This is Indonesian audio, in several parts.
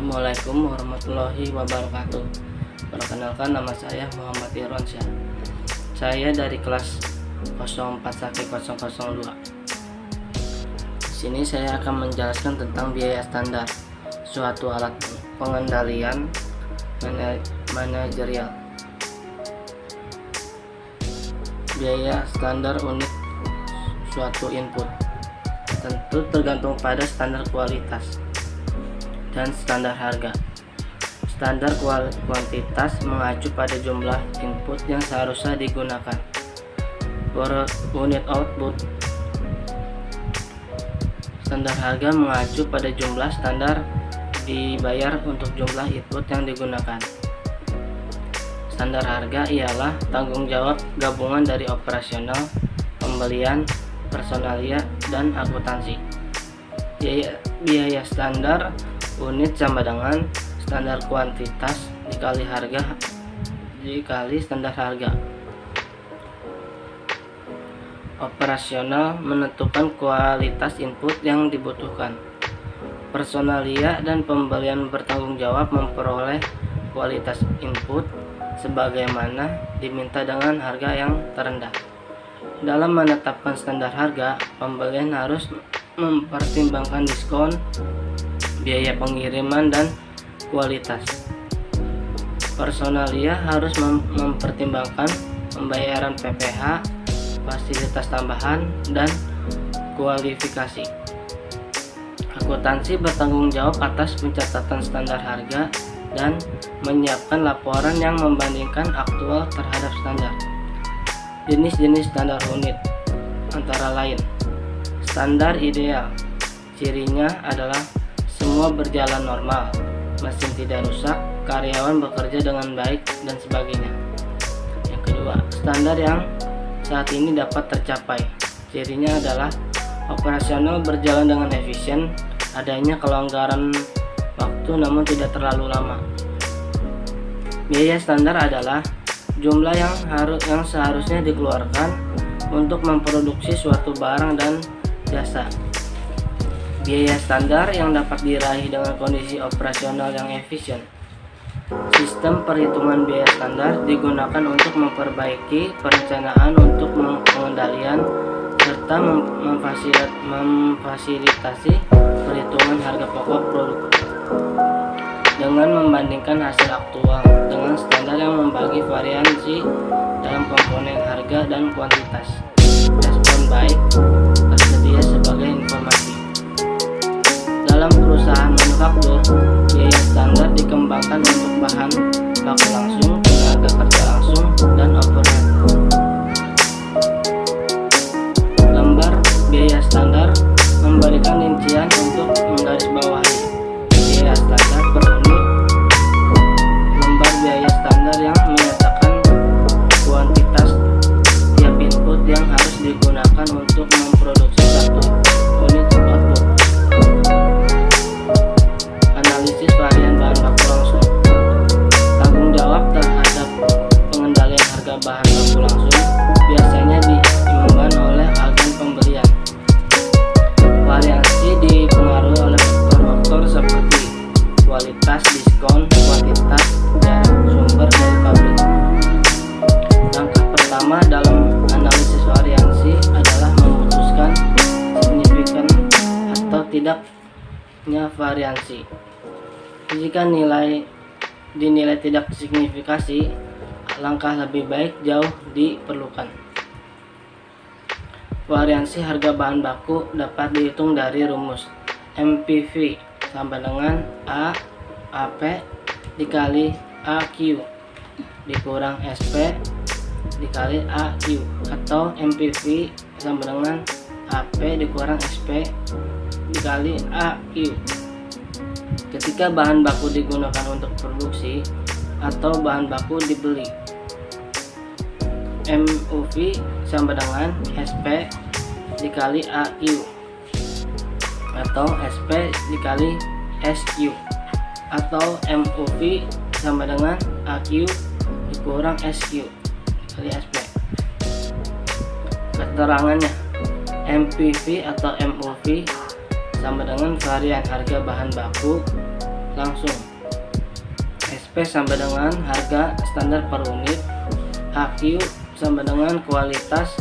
Assalamualaikum warahmatullahi wabarakatuh. Perkenalkan, nama saya Muhammad Irwansyah. Saya dari kelas 04-002. Di sini saya akan menjelaskan tentang biaya standar, suatu alat pengendalian manajerial. Biaya standar unit suatu input tentu tergantung pada standar kualitas dan standar harga. Standar kuantitas mengacu pada jumlah input yang seharusnya digunakan per unit output. Standar harga mengacu pada jumlah standar dibayar untuk jumlah input yang digunakan. Standar harga ialah tanggung jawab gabungan dari operasional, pembelian, personalia, dan akuntansi. Biaya standar unit sama dengan standar kuantitas dikali harga dikali standar harga. Operasional menentukan kualitas input yang dibutuhkan. Personalia dan pembelian bertanggung jawab memperoleh kualitas input sebagaimana diminta dengan harga yang terendah. Dalam menetapkan standar harga, pembelian harus mempertimbangkan diskon, biaya pengiriman, dan kualitas. Personalia harus mempertimbangkan pembayaran PPh, fasilitas tambahan, dan kualifikasi. Akuntansi bertanggung jawab atas pencatatan standar harga dan menyiapkan laporan yang membandingkan aktual terhadap standar. Jenis-jenis standar unit antara lain: standar ideal, cirinya adalah semua berjalan normal, mesin tidak rusak, karyawan bekerja dengan baik, dan sebagainya. Yang kedua, standar yang saat ini dapat tercapai, cirinya adalah operasional berjalan dengan efisien, adanya kelonggaran waktu namun tidak terlalu lama. Biaya standar adalah jumlah yang seharusnya dikeluarkan untuk memproduksi suatu barang dan jasa. Biaya standar yang dapat diraih dengan kondisi operasional yang efisien. Sistem perhitungan biaya standar digunakan untuk memperbaiki perencanaan untuk pengendalian serta memfasilitasi perhitungan harga pokok produk dengan membandingkan hasil aktual dengan standar yang membagi variasi dalam komponen harga dan kuantitas. Respon baik tersedia sebagai informasi. Dalam perusahaan manufaktur, biaya standar dikembangkan untuk bahan baku langsung, tenaga kerja langsung, dan overhead. Gambar biaya standar memberikan rincian untuk menggarisbawahi biaya standar per unit. Lembar biaya standar yang menyatakan kuantitas tiap input yang harus digunakan untuk memproduksi satu unit output. Analisis varian bahan baku langsung. Tanggung jawab terhadap pengendalian harga bahan baku langsung biasanya diemban oleh agen pembelian. Variasi dipengaruhi oleh faktor-faktor seperti kualitas, diskon, kuantitas, dan sumber dari pabrik. Langkah pertama dalam analisis variasi adalah memutuskan signifikan atau tidaknya variasi. Jika dinilai tidak signifikasi, langkah lebih baik jauh diperlukan. Variasi harga bahan baku dapat dihitung dari rumus MPV sama dengan AP dikali AQ dikurang SP dikali AQ, atau MPV sama dengan AP dikurang SP dikali AQ ketika bahan baku digunakan untuk produksi atau bahan baku dibeli. MUV sama dengan SP dikali AQ atau SP dikali SQ, atau MUV sama dengan AQ dikurang SQ dikali SP. Keterangannya, MPV atau MUV sama dengan varian harga bahan baku langsung. SP sama dengan harga standar per unit. HQ sama dengan kualitas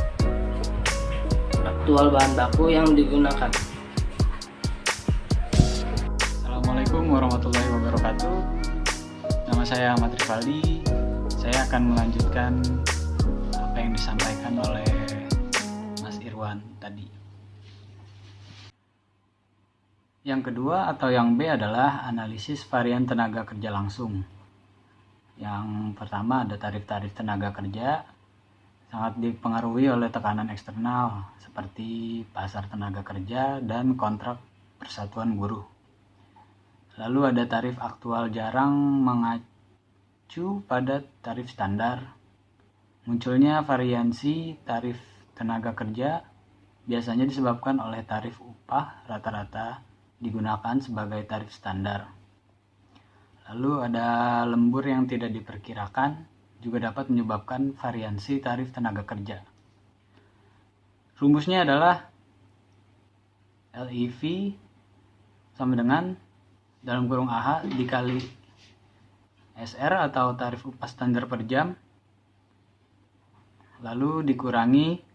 aktual bahan baku yang digunakan. Assalamualaikum warahmatullahi wabarakatuh. Nama saya Ahmad Rivaldi. Saya akan melanjutkan apa yang disampaikan oleh Mas Irwan tadi. Yang kedua atau yang B adalah analisis varian tenaga kerja langsung. Yang pertama ada tarif-tarif tenaga kerja, sangat dipengaruhi oleh tekanan eksternal seperti pasar tenaga kerja dan kontrak persatuan buruh. Lalu ada tarif aktual jarang mengacu pada tarif standar. Munculnya variansi tarif tenaga kerja biasanya disebabkan oleh tarif upah rata-rata digunakan sebagai tarif standar. Lalu ada lembur yang tidak diperkirakan juga dapat menyebabkan variansi tarif tenaga kerja. Rumusnya adalah LIV sama dengan dalam kurung AH dikali SR atau tarif upah standar per jam, lalu dikurangi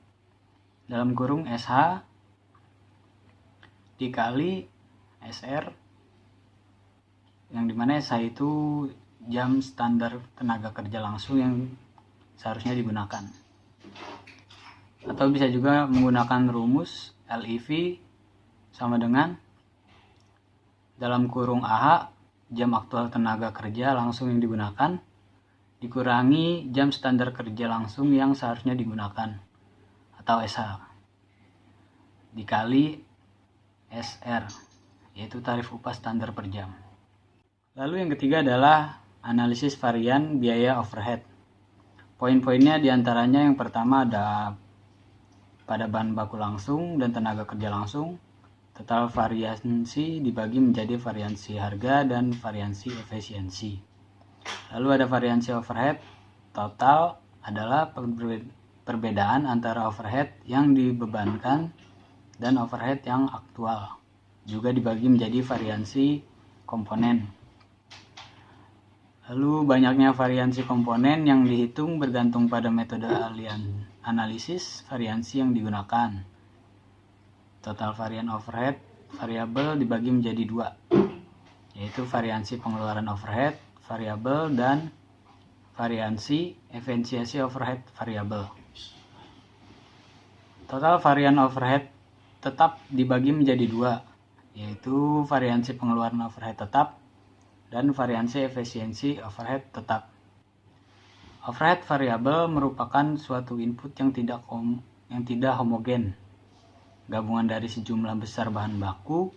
dalam kurung SH dikali SR, yang dimana SH itu jam standar tenaga kerja langsung yang seharusnya digunakan. Atau bisa juga menggunakan rumus LIV sama dengan dalam kurung AH jam aktual tenaga kerja langsung yang digunakan dikurangi jam standar kerja langsung yang seharusnya digunakan atau SH dikali SR, yaitu tarif upah standar per jam. Lalu yang ketiga adalah analisis varian biaya overhead. Poin-poinnya diantaranya yang pertama ada pada bahan baku langsung dan tenaga kerja langsung, total variansi dibagi menjadi variansi harga dan variansi efisiensi. Lalu ada variansi overhead. Total adalah perbedaan antara overhead yang dibebankan dan overhead yang aktual. Juga dibagi menjadi variansi komponen. Lalu banyaknya variansi komponen yang dihitung bergantung pada metode analisis variansi yang digunakan. Total varian overhead variabel dibagi menjadi dua, yaitu variansi pengeluaran overhead variabel dan variansi efisiensi overhead variabel. Total varian overhead tetap dibagi menjadi dua, yaitu variansi pengeluaran overhead tetap dan variansi efisiensi overhead tetap. Overhead variabel merupakan suatu input yang tidak homogen, gabungan dari sejumlah besar bahan baku,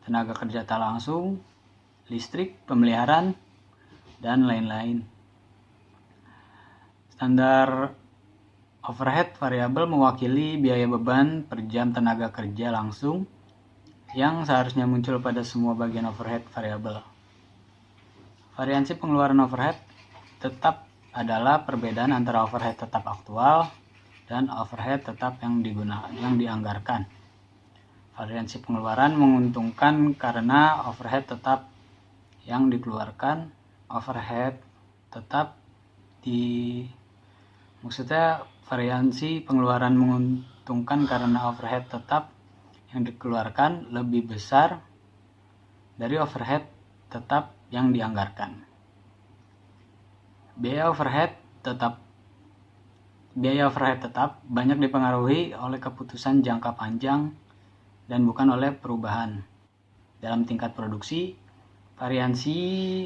tenaga kerja tak langsung, listrik, pemeliharaan, dan lain-lain. Standar overhead variabel mewakili biaya beban per jam tenaga kerja langsung yang seharusnya muncul pada semua bagian overhead variabel. Variansi pengeluaran overhead tetap adalah perbedaan antara overhead tetap aktual dan overhead tetap yang dianggarkan. Variansi pengeluaran menguntungkan karena overhead tetap yang dikeluarkan, variansi pengeluaran menguntungkan karena overhead tetap yang dikeluarkan lebih besar dari overhead tetap yang dianggarkan. Biaya overhead tetap banyak dipengaruhi oleh keputusan jangka panjang dan bukan oleh perubahan. Dalam tingkat produksi, variansi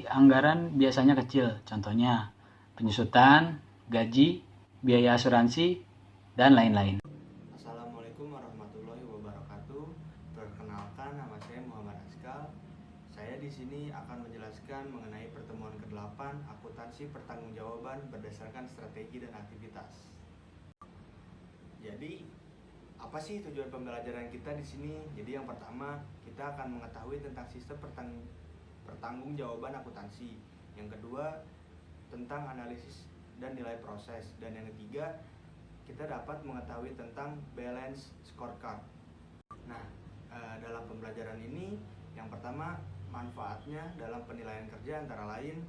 anggaran biasanya kecil, contohnya penyusutan, gaji, biaya asuransi, dan lain-lain. Assalamualaikum warahmatullahi wabarakatuh. Perkenalkan, nama saya Muhammad Askal. Saya di sini akan menjelaskan mengenai pertemuan ke-8 akuntansi pertanggungjawaban berdasarkan strategi dan aktivitas. Jadi, apa sih tujuan pembelajaran kita di sini? Jadi yang pertama, kita akan mengetahui tentang sistem pertanggungjawaban akuntansi. Yang kedua, tentang analisis dan nilai proses. Dan yang ketiga, kita dapat mengetahui tentang balance scorecard. Nah, dalam pembelajaran ini yang pertama manfaatnya dalam penilaian kerja antara lain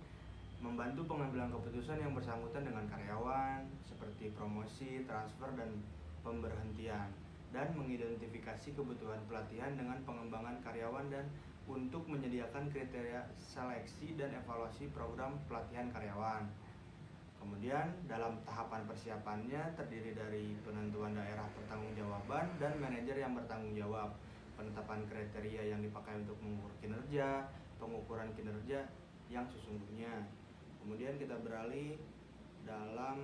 membantu pengambilan keputusan yang bersangkutan dengan karyawan seperti promosi, transfer, dan pemberhentian, dan mengidentifikasi kebutuhan pelatihan dengan pengembangan karyawan dan untuk menyediakan kriteria seleksi dan evaluasi program pelatihan karyawan. Kemudian dalam tahapan persiapannya terdiri dari penentuan daerah pertanggungjawaban dan manajer yang bertanggung jawab, penetapan kriteria yang dipakai untuk mengukur kinerja, pengukuran kinerja yang sesungguhnya. Kemudian kita beralih dalam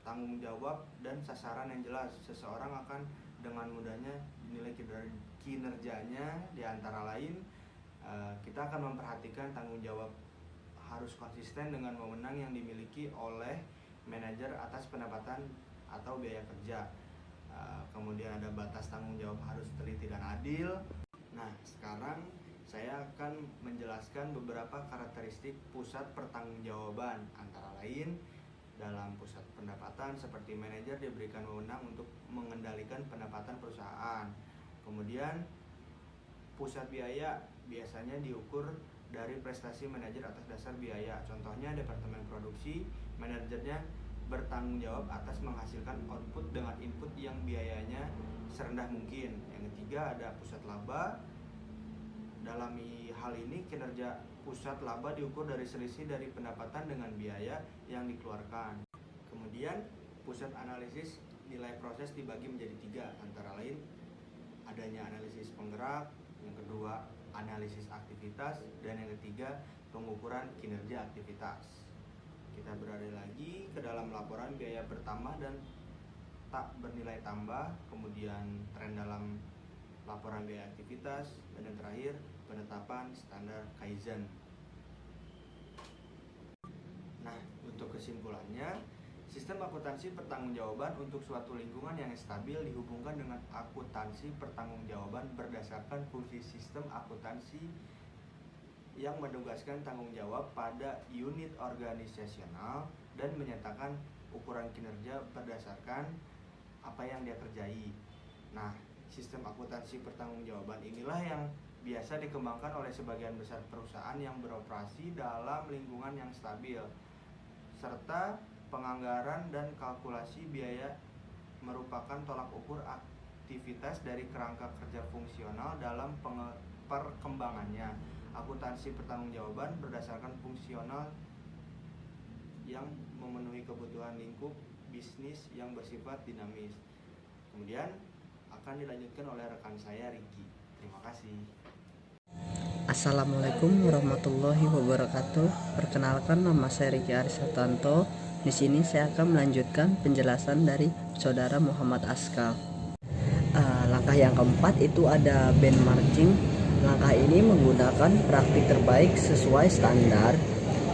tanggung jawab dan sasaran yang jelas. Seseorang akan dengan mudahnya dinilai kinerjanya, di antara lain kita akan memperhatikan tanggung jawab harus konsisten dengan wewenang yang dimiliki oleh manajer atas pendapatan atau biaya kerja. Kemudian ada batas tanggung jawab harus teliti dan adil. Nah, sekarang saya akan menjelaskan beberapa karakteristik pusat pertanggungjawaban, antara lain dalam pusat pendapatan seperti manajer diberikan wewenang untuk mengendalikan pendapatan perusahaan. Kemudian pusat biaya biasanya diukur dari prestasi manajer atas dasar biaya. Contohnya departemen produksi, manajernya bertanggung jawab atas menghasilkan output dengan input yang biayanya serendah mungkin. Yang ketiga ada pusat laba. Dalam hal ini kinerja pusat laba diukur dari selisih dari pendapatan dengan biaya yang dikeluarkan. Kemudian pusat analisis nilai proses dibagi menjadi 3, antara lain adanya analisis penggerak, yang kedua analisis aktivitas, dan yang ketiga pengukuran kinerja aktivitas. Kita beralih lagi ke dalam laporan biaya bertambah dan tak bernilai tambah, kemudian tren dalam laporan biaya aktivitas, dan yang terakhir penetapan standar Kaizen. Nah, untuk kesimpulannya, sistem akuntansi pertanggungjawaban untuk suatu lingkungan yang stabil dihubungkan dengan akuntansi pertanggungjawaban berdasarkan fungsi sistem akuntansi yang menugaskan tanggung jawab pada unit organisasional dan menyatakan ukuran kinerja berdasarkan apa yang dia kerjai. Nah, sistem akuntansi pertanggungjawaban inilah yang biasa dikembangkan oleh sebagian besar perusahaan yang beroperasi dalam lingkungan yang stabil, serta penganggaran dan kalkulasi biaya merupakan tolak ukur aktivitas dari kerangka kerja fungsional dalam perkembangannya. Akuntansi pertanggungjawaban berdasarkan fungsional yang memenuhi kebutuhan lingkup bisnis yang bersifat dinamis. Kemudian akan dilanjutkan oleh rekan saya Ricky. Terima kasih. Assalamualaikum warahmatullahi wabarakatuh. Perkenalkan, nama saya Ricky Arisatanto. Di sini saya akan melanjutkan penjelasan dari saudara Muhammad Askal. Langkah yang keempat itu ada benchmarking. Langkah ini menggunakan praktik terbaik sesuai standar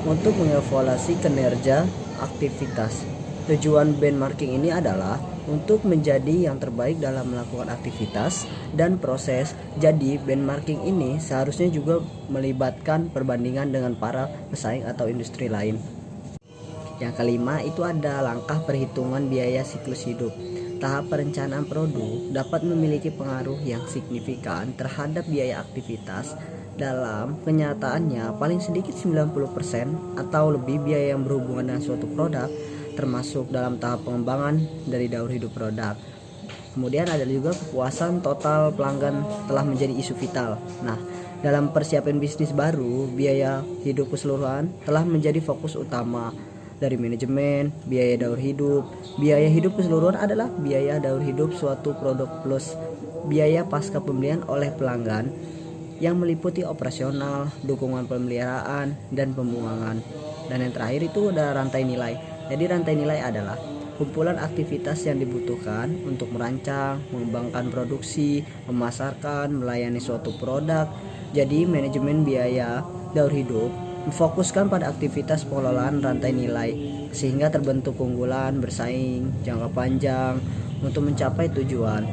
untuk mengevaluasi kinerja aktivitas. Tujuan benchmarking ini adalah untuk menjadi yang terbaik dalam melakukan aktivitas dan proses. Jadi benchmarking ini seharusnya juga melibatkan perbandingan dengan para pesaing atau industri lain. Yang kelima itu ada langkah perhitungan biaya siklus hidup. Tahap perencanaan produk dapat memiliki pengaruh yang signifikan terhadap biaya aktivitas. Dalam kenyataannya paling sedikit 90% atau lebih biaya yang berhubungan dengan suatu produk, termasuk dalam tahap pengembangan dari daur hidup produk. Kemudian ada juga kepuasan total pelanggan telah menjadi isu vital. Nah, dalam persiapan bisnis baru, biaya hidup keseluruhan telah menjadi fokus utama dari manajemen. Biaya daur hidup, biaya hidup keseluruhan adalah biaya daur hidup suatu produk plus biaya pasca pembelian oleh pelanggan yang meliputi operasional, dukungan pemeliharaan, dan pembuangan. Dan yang terakhir itu ada rantai nilai. Jadi rantai nilai adalah kumpulan aktivitas yang dibutuhkan untuk merancang, mengembangkan produksi, memasarkan, melayani suatu produk. Jadi manajemen biaya daur hidup memfokuskan pada aktivitas pengelolaan rantai nilai sehingga terbentuk keunggulan bersaing jangka panjang untuk mencapai tujuan.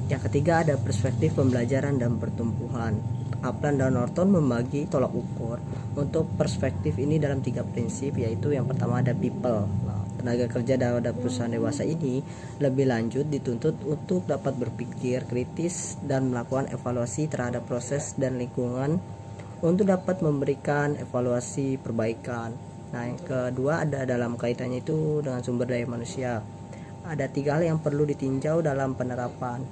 Yang ketiga ada perspektif pembelajaran dan pertumbuhan. Kaplan dan Norton membagi tolak ukur untuk perspektif ini dalam 3 prinsip, yaitu yang pertama ada people. Nah, tenaga kerja pada perusahaan dewasa ini lebih lanjut dituntut untuk dapat berpikir kritis dan melakukan evaluasi terhadap proses dan lingkungan untuk dapat memberikan evaluasi perbaikan. Nah, yang kedua ada dalam kaitannya itu dengan sumber daya manusia. Ada 3 hal yang perlu ditinjau dalam penerapan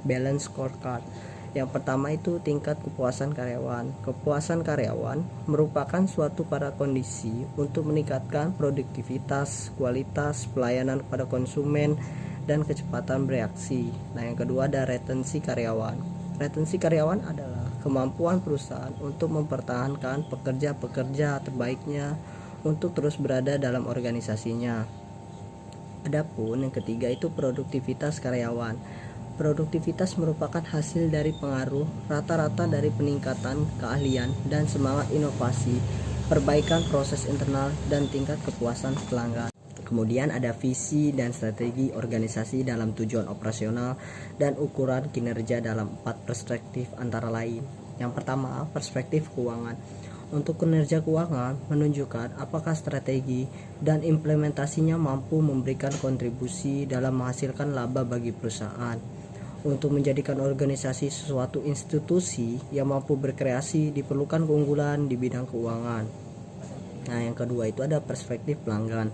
balance scorecard. Yang pertama itu tingkat kepuasan karyawan. Kepuasan karyawan merupakan suatu pada kondisi untuk meningkatkan produktivitas, kualitas pelayanan kepada konsumen, dan kecepatan bereaksi. Nah, yang kedua ada retensi karyawan. Retensi karyawan adalah kemampuan perusahaan untuk mempertahankan pekerja-pekerja terbaiknya untuk terus berada dalam organisasinya. Adapun yang ketiga itu produktivitas karyawan. Produktivitas merupakan hasil dari pengaruh rata-rata dari peningkatan keahlian dan semangat inovasi, perbaikan proses internal, dan tingkat kepuasan pelanggan. Kemudian ada visi dan strategi organisasi dalam tujuan operasional dan ukuran kinerja dalam 4 perspektif antara lain. Yang pertama, perspektif keuangan. Untuk kinerja keuangan menunjukkan apakah strategi dan implementasinya mampu memberikan kontribusi dalam menghasilkan laba bagi perusahaan. Untuk menjadikan organisasi sesuatu institusi yang mampu berkreasi diperlukan keunggulan di bidang keuangan. Nah, yang kedua itu ada perspektif pelanggan.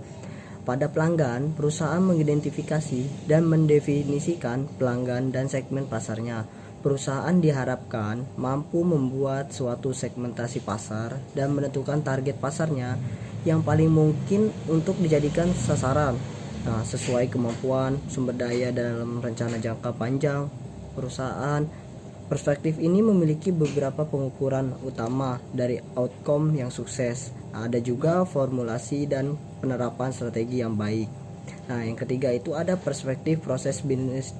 Pada pelanggan, perusahaan mengidentifikasi dan mendefinisikan pelanggan dan segmen pasarnya. Perusahaan diharapkan mampu membuat suatu segmentasi pasar dan menentukan target pasarnya yang paling mungkin untuk dijadikan sasaran. Nah, sesuai kemampuan sumber daya dalam rencana jangka panjang perusahaan. Perspektif ini memiliki beberapa pengukuran utama dari outcome yang sukses. Nah, ada juga formulasi dan penerapan strategi yang baik. Nah, yang ketiga itu ada perspektif proses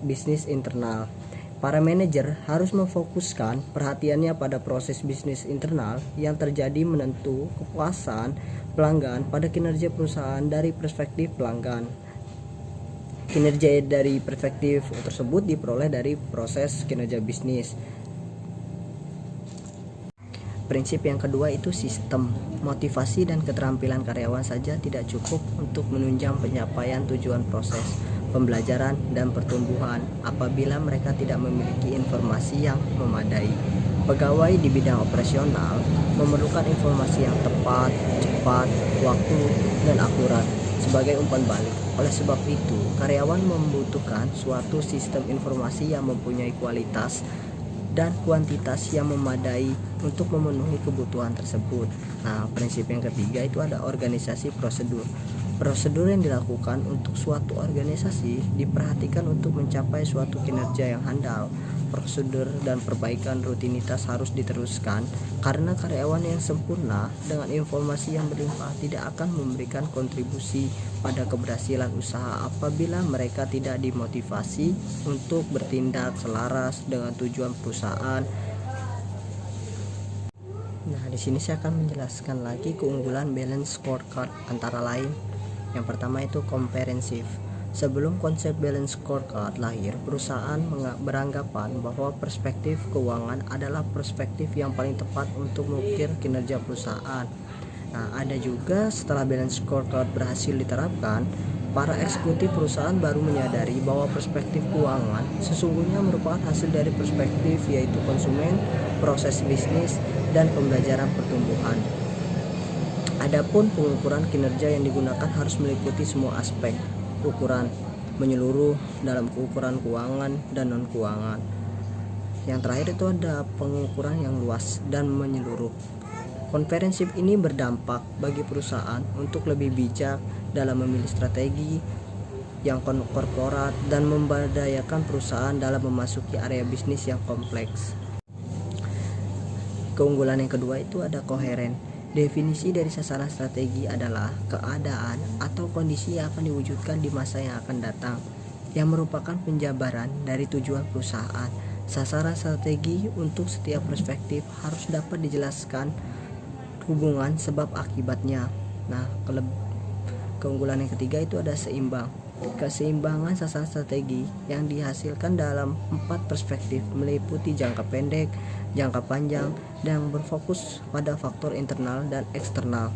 bisnis internal. Para manajer harus memfokuskan perhatiannya pada proses bisnis internal yang terjadi menentu kepuasan pelanggan pada kinerja perusahaan dari perspektif pelanggan. Kinerja dari perspektif tersebut diperoleh dari proses kinerja bisnis. Prinsip yang kedua itu sistem. Motivasi dan keterampilan karyawan saja tidak cukup untuk menunjang pencapaian tujuan proses pembelajaran dan pertumbuhan apabila mereka tidak memiliki informasi yang memadai. Pegawai di bidang operasional memerlukan informasi yang tepat, cepat, waktu, dan akurat sebagai umpan balik. Oleh sebab itu, karyawan membutuhkan suatu sistem informasi yang mempunyai kualitas dan kuantitas yang memadai untuk memenuhi kebutuhan tersebut. Nah, prinsip yang ketiga itu ada organisasi prosedur. Prosedur yang dilakukan untuk suatu organisasi diperhatikan untuk mencapai suatu kinerja yang handal. Prosedur dan perbaikan rutinitas harus diteruskan karena karyawan yang sempurna dengan informasi yang berlimpah tidak akan memberikan kontribusi pada keberhasilan usaha apabila mereka tidak dimotivasi untuk bertindak selaras dengan tujuan perusahaan. Nah, di sini saya akan menjelaskan lagi keunggulan balance scorecard antara lain. Yang pertama itu komprehensif. Sebelum konsep balance scorecard lahir, perusahaan beranggapan bahwa perspektif keuangan adalah perspektif yang paling tepat untuk mengukir kinerja perusahaan. Nah, ada juga setelah balance scorecard berhasil diterapkan, para eksekutif perusahaan baru menyadari bahwa perspektif keuangan sesungguhnya merupakan hasil dari perspektif yaitu konsumen, proses bisnis, dan pembelajaran pertumbuhan. Adapun pengukuran kinerja yang digunakan harus meliputi semua aspek ukuran menyeluruh dalam ukuran keuangan dan non keuangan. Yang terakhir itu ada pengukuran yang luas dan menyeluruh. Komprehensif ini berdampak bagi perusahaan untuk lebih bijak dalam memilih strategi yang korporat dan memberdayakan perusahaan dalam memasuki area bisnis yang kompleks. Keunggulan yang kedua itu ada koheren. Definisi dari sasaran strategi adalah keadaan atau kondisi yang akan diwujudkan di masa yang akan datang, yang merupakan penjabaran dari tujuan perusahaan. Sasaran strategi untuk setiap perspektif harus dapat dijelaskan hubungan sebab akibatnya. Nah, keunggulan yang ketiga itu ada seimbang. Keseimbangan sasaran strategi yang dihasilkan dalam 4 perspektif meliputi jangka pendek, jangka panjang, dan berfokus pada faktor internal dan eksternal.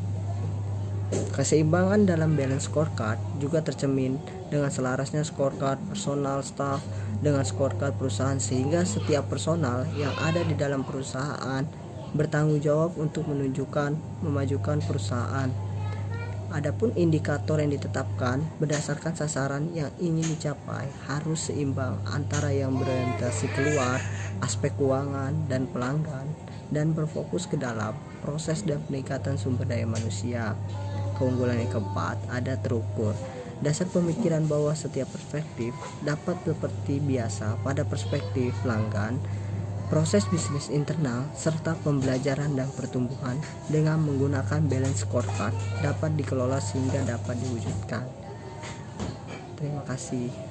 Keseimbangan dalam balance scorecard juga tercermin dengan selarasnya scorecard personal staff dengan scorecard perusahaan, sehingga setiap personal yang ada di dalam perusahaan bertanggung jawab untuk memajukan perusahaan. Adapun indikator yang ditetapkan berdasarkan sasaran yang ingin dicapai harus seimbang antara yang berorientasi keluar, aspek keuangan dan pelanggan, dan berfokus ke dalam proses dan peningkatan sumber daya manusia. Keunggulan yang keempat ada terukur. Dasar pemikiran bahwa setiap perspektif dapat seperti biasa pada perspektif pelanggan, proses bisnis internal, serta pembelajaran dan pertumbuhan dengan menggunakan balance scorecard dapat dikelola sehingga dapat diwujudkan. Terima kasih.